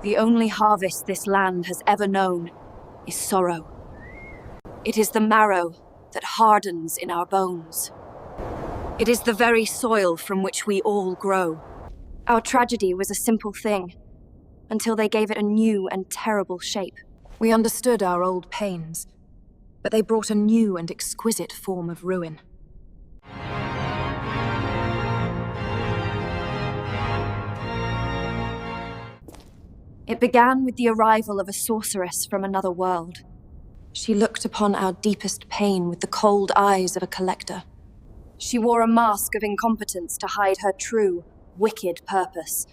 The only harvest this land has ever known is sorrow. It is the marrow that hardens in our bones. It is the very soil from which we all grow. Our tragedy was a simple thing, until they gave it a new and terrible shape. We understood our old pains, but they brought a new and exquisite form of ruin. It began with the arrival of a sorceress from another world. She looked upon our deepest pain with the cold eyes of a collector. She wore a mask of incompetence to hide her true, wicked purpose.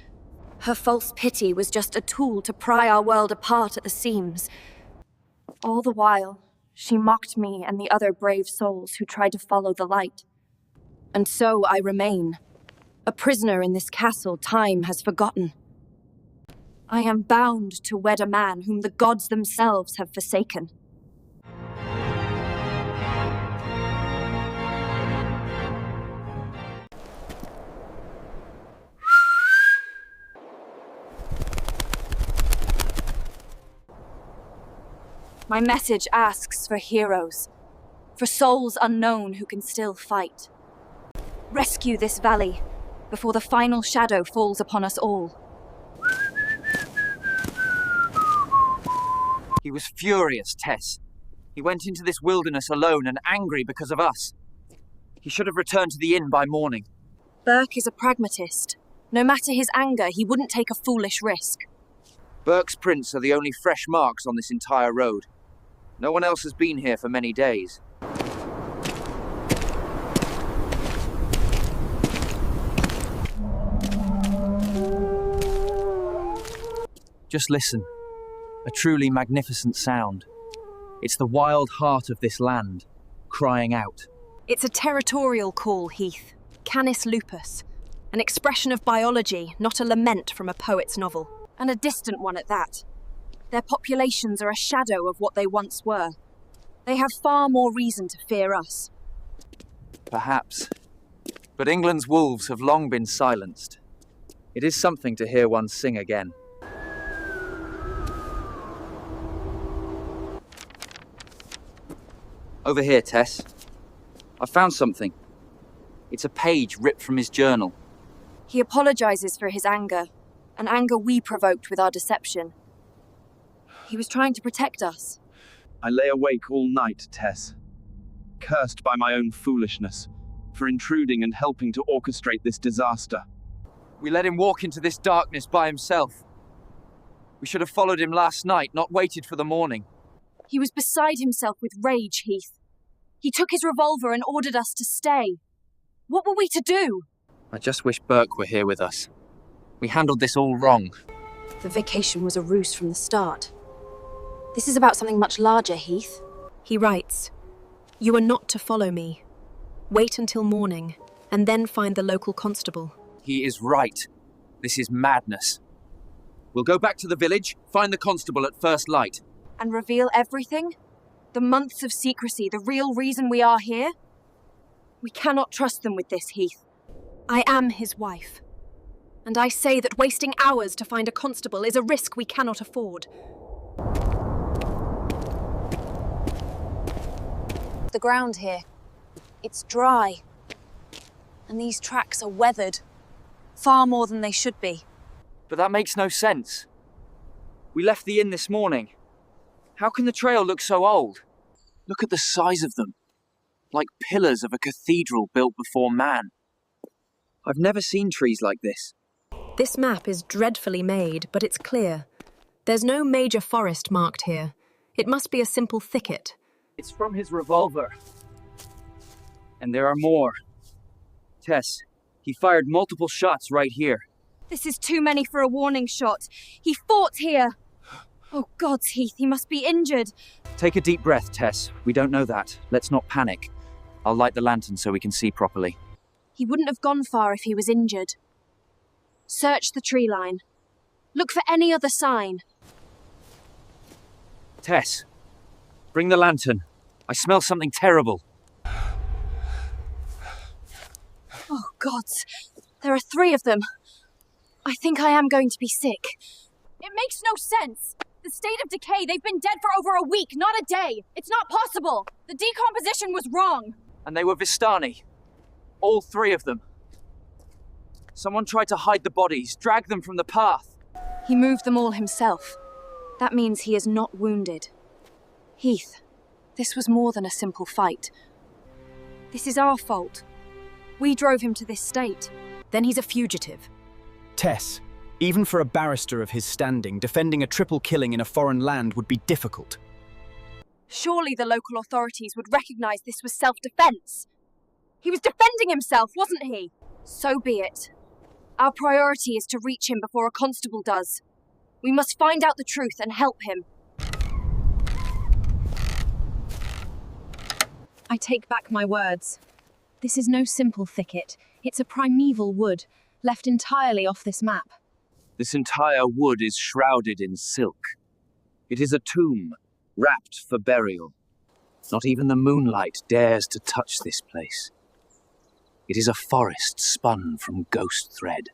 Her false pity was just a tool to pry our world apart at the seams. All the while, she mocked me and the other brave souls who tried to follow the light. And so I remain, a prisoner in this castle time has forgotten. I am bound to wed a man whom the gods themselves have forsaken. My message asks for heroes, for souls unknown who can still fight. Rescue this valley before the final shadow falls upon us all. He was furious, Tess. He went into this wilderness alone and angry because of us. He should have returned to the inn by morning. Burke is a pragmatist. No matter his anger, he wouldn't take a foolish risk. Burke's prints are the only fresh marks on this entire road. No one else has been here for many days. Just listen. A truly magnificent sound. It's the wild heart of this land, crying out. It's a territorial call, Heath. Canis lupus. An expression of biology, not a lament from a poet's novel. And a distant one at that. Their populations are a shadow of what they once were. They have far more reason to fear us. Perhaps. But England's wolves have long been silenced. It is something to hear one sing again. Over here, Tess. I found something. It's a page ripped from his journal. He apologizes for his anger, an anger we provoked with our deception. He was trying to protect us. I lay awake all night, Tess, cursed by my own foolishness, for intruding and helping to orchestrate this disaster. We let him walk into this darkness by himself. We should have followed him last night, not waited for the morning. He was beside himself with rage, Heath. He took his revolver and ordered us to stay. What were we to do? I just wish Burke were here with us. We handled this all wrong. The vacation was a ruse from the start. This is about something much larger, Heath. He writes, "You are not to follow me. Wait until morning, and then find the local constable." He is right. This is madness. We'll go back to the village, find the constable at first light. And reveal everything? The months of secrecy, the real reason we are here? We cannot trust them with this, Heath. I am his wife, and I say that wasting hours to find a constable is a risk we cannot afford. The ground here, it's dry. And these tracks are weathered. Far more than they should be. But that makes no sense. We left the inn this morning. How can the trail look so old? Look at the size of them. Like pillars of a cathedral built before man. I've never seen trees like this. This map is dreadfully made, but it's clear. There's no major forest marked here. It must be a simple thicket. It's from his revolver. And there are more. Tess, he fired multiple shots right here. This is too many for a warning shot. He fought here. Oh gods, Heath, he must be injured. Take a deep breath, Tess. We don't know that. Let's not panic. I'll light the lantern so we can see properly. He wouldn't have gone far if he was injured. Search the tree line. Look for any other sign. Tess, bring the lantern. I smell something terrible. Oh gods, there are 3 of them. I think I am going to be sick. It makes no sense! The state of decay, they've been dead for over a week, not a day! It's not possible! The decomposition was wrong! And they were Vistani. All three of them. Someone tried to hide the bodies, drag them from the path. He moved them all himself. That means he is not wounded. Heath, this was more than a simple fight. This is our fault. We drove him to this state. Then he's a fugitive. Tess, even for a barrister of his standing, defending a triple killing in a foreign land would be difficult. Surely the local authorities would recognize this was self-defense. He was defending himself, wasn't he? So be it. Our priority is to reach him before a constable does. We must find out the truth and help him. I take back my words. This is no simple thicket. It's a primeval wood, left entirely off this map. This entire wood is shrouded in silk. It is a tomb, wrapped for burial. Not even the moonlight dares to touch this place. It is a forest spun from ghost thread.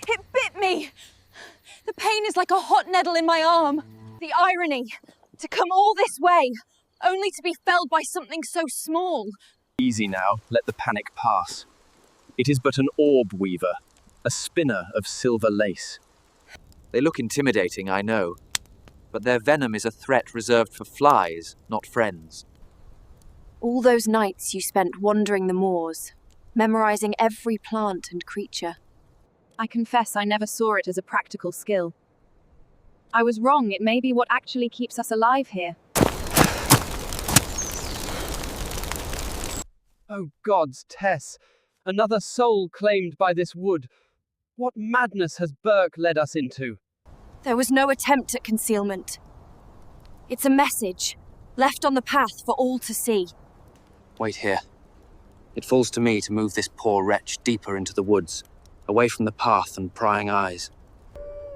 It bit me! The pain is like a hot nettle in my arm. The irony, to come all this way, only to be felled by something so small. Easy now, let the panic pass. It is but an orb weaver, a spinner of silver lace. They look intimidating, I know, but their venom is a threat reserved for flies, not friends. All those nights you spent wandering the moors, memorizing every plant and creature. I confess I never saw it as a practical skill. I was wrong, it may be what actually keeps us alive here. Oh gods, Tess! Another soul claimed by this wood. What madness has Burke led us into? There was no attempt at concealment. It's a message, left on the path for all to see. Wait here. It falls to me to move this poor wretch deeper into the woods, away from the path and prying eyes.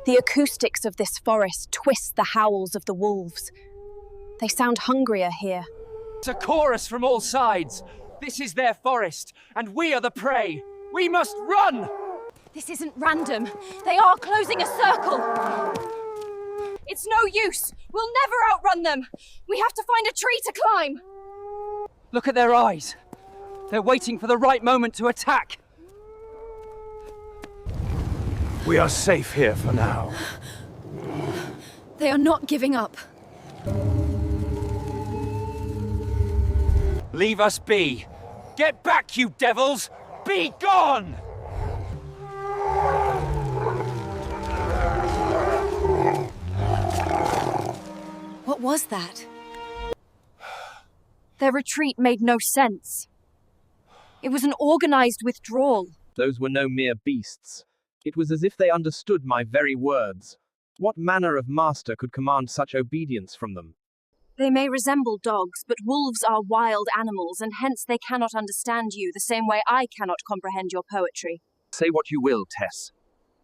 The acoustics of this forest twist the howls of the wolves. They sound hungrier here. It's a chorus from all sides. This is their forest, and we are the prey. We must run! This isn't random. They are closing a circle. It's no use. We'll never outrun them. We have to find a tree to climb. Look at their eyes. They're waiting for the right moment to attack. We are safe here for now. They are not giving up. Leave us be. Get back, you devils! Be gone! What was that? Their retreat made no sense. It was an organized withdrawal. Those were no mere beasts. It was as if they understood my very words. What manner of master could command such obedience from them? They may resemble dogs, but wolves are wild animals, and hence they cannot understand you the same way I cannot comprehend your poetry. Say what you will, Tess.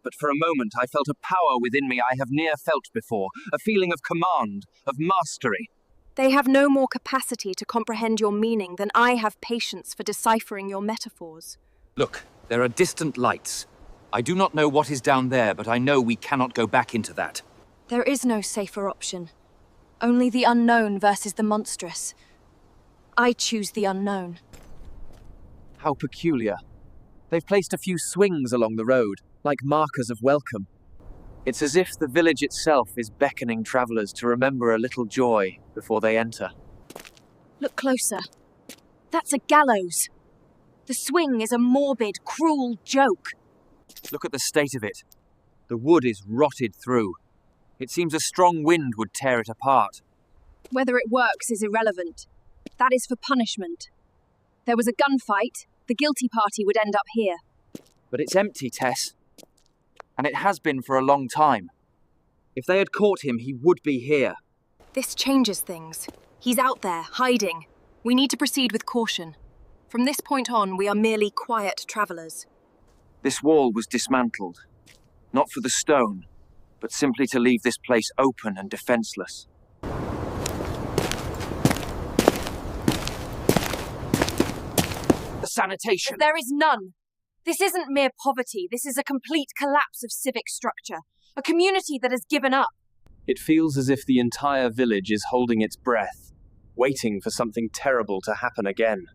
But for a moment I felt a power within me I have ne'er felt before, a feeling of command, of mastery. They have no more capacity to comprehend your meaning than I have patience for deciphering your metaphors. Look, there are distant lights. I do not know what is down there, but I know we cannot go back into that. There is no safer option. Only the unknown versus the monstrous. I choose the unknown. How peculiar. They've placed a few swings along the road, like markers of welcome. It's as if the village itself is beckoning travellers to remember a little joy before they enter. Look closer. That's a gallows. The swing is a morbid, cruel joke. Look at the state of it. The wood is rotted through. It seems a strong wind would tear it apart. Whether it works is irrelevant. That is for punishment. There was a gunfight. The guilty party would end up here. But it's empty, Tess. And it has been for a long time. If they had caught him, he would be here. This changes things. He's out there, hiding. We need to proceed with caution. From this point on, we are merely quiet travellers. This wall was dismantled. Not for the stone, but simply to leave this place open and defenceless. The sanitation! There is none. This isn't mere poverty, this is a complete collapse of civic structure. A community that has given up. It feels as if the entire village is holding its breath, waiting for something terrible to happen again.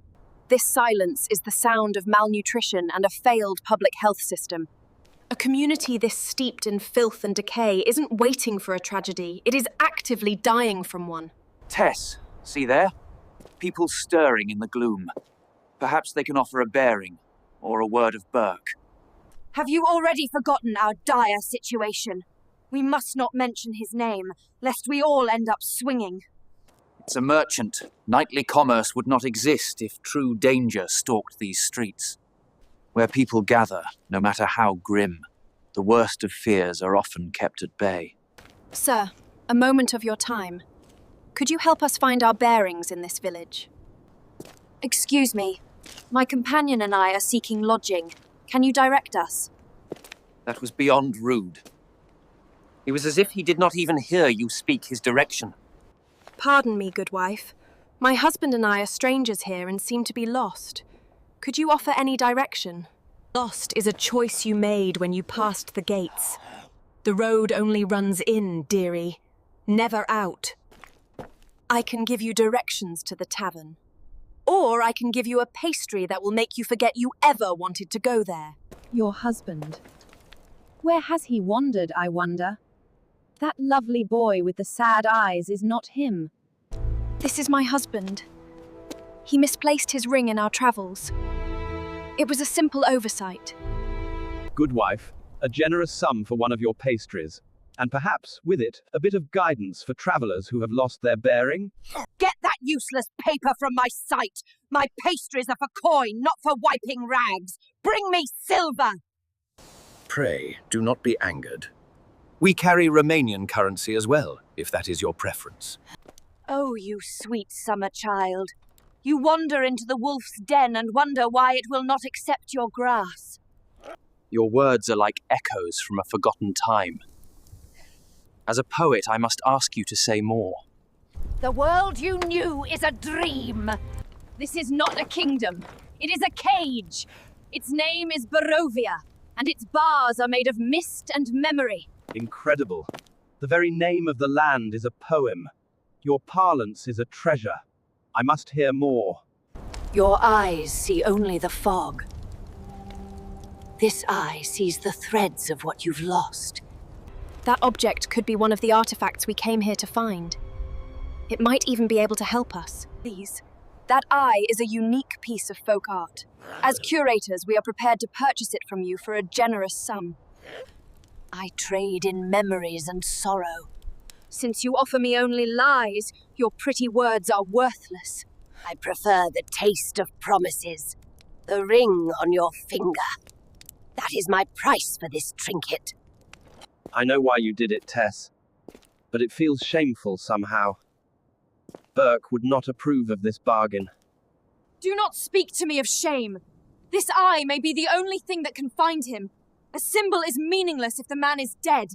This silence is the sound of malnutrition and a failed public health system. A community this steeped in filth and decay isn't waiting for a tragedy, it is actively dying from one. Tess, see there? People stirring in the gloom. Perhaps they can offer a bearing, or a word of Burke. Have you already forgotten our dire situation? We must not mention his name, lest we all end up swinging. It's a merchant. Knightly commerce would not exist if true danger stalked these streets. Where people gather, no matter how grim, the worst of fears are often kept at bay. Sir, a moment of your time. Could you help us find our bearings in this village? Excuse me. My companion and I are seeking lodging. Can you direct us? That was beyond rude. It was as if he did not even hear you speak his direction. Pardon me, good wife. My husband and I are strangers here and seem to be lost. Could you offer any direction? Lost is a choice you made when you passed the gates. The road only runs in, dearie, never out. I can give you directions to the tavern. Or I can give you a pastry that will make you forget you ever wanted to go there. Your husband. Where has he wandered, I wonder? That lovely boy with the sad eyes is not him. This is my husband. He misplaced his ring in our travels. It was a simple oversight. Good wife, a generous sum for one of your pastries, and perhaps, with it, a bit of guidance for travellers who have lost their bearing. Get that useless paper from my sight! My pastries are for coin, not for wiping rags! Bring me silver! Pray, do not be angered. We carry Romanian currency as well, if that is your preference. Oh, you sweet summer child. You wander into the wolf's den and wonder why it will not accept your grass. Your words are like echoes from a forgotten time. As a poet, I must ask you to say more. The world you knew is a dream. This is not a kingdom. It is a cage. Its name is Barovia, and its bars are made of mist and memory. Incredible. The very name of the land is a poem. Your parlance is a treasure. I must hear more. Your eyes see only the fog. This eye sees the threads of what you've lost. That object could be one of the artifacts we came here to find. It might even be able to help us. Please. That eye is a unique piece of folk art. As curators, we are prepared to purchase it from you for a generous sum. I trade in memories and sorrow. Since you offer me only lies, your pretty words are worthless. I prefer the taste of promises. The ring on your finger. That is my price for this trinket. I know why you did it, Tess. But it feels shameful somehow. Burke would not approve of this bargain. Do not speak to me of shame. This eye may be the only thing that can find him. A symbol is meaningless if the man is dead.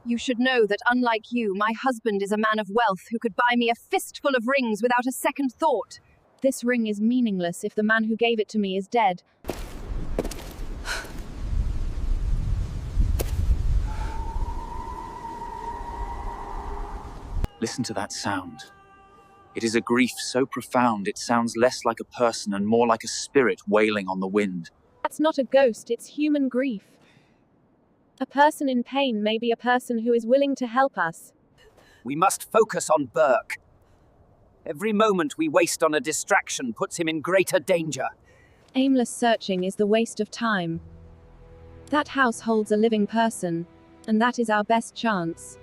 You should know that, unlike you, my husband is a man of wealth who could buy me a fistful of rings without a second thought. This ring is meaningless if the man who gave it to me is dead. Listen to that sound. It is a grief so profound it sounds less like a person and more like a spirit wailing on the wind. That's not a ghost, it's human grief. A person in pain may be a person who is willing to help us. We must focus on Burke. Every moment we waste on a distraction puts him in greater danger. Aimless searching is the waste of time. That house holds a living person, and that is our best chance.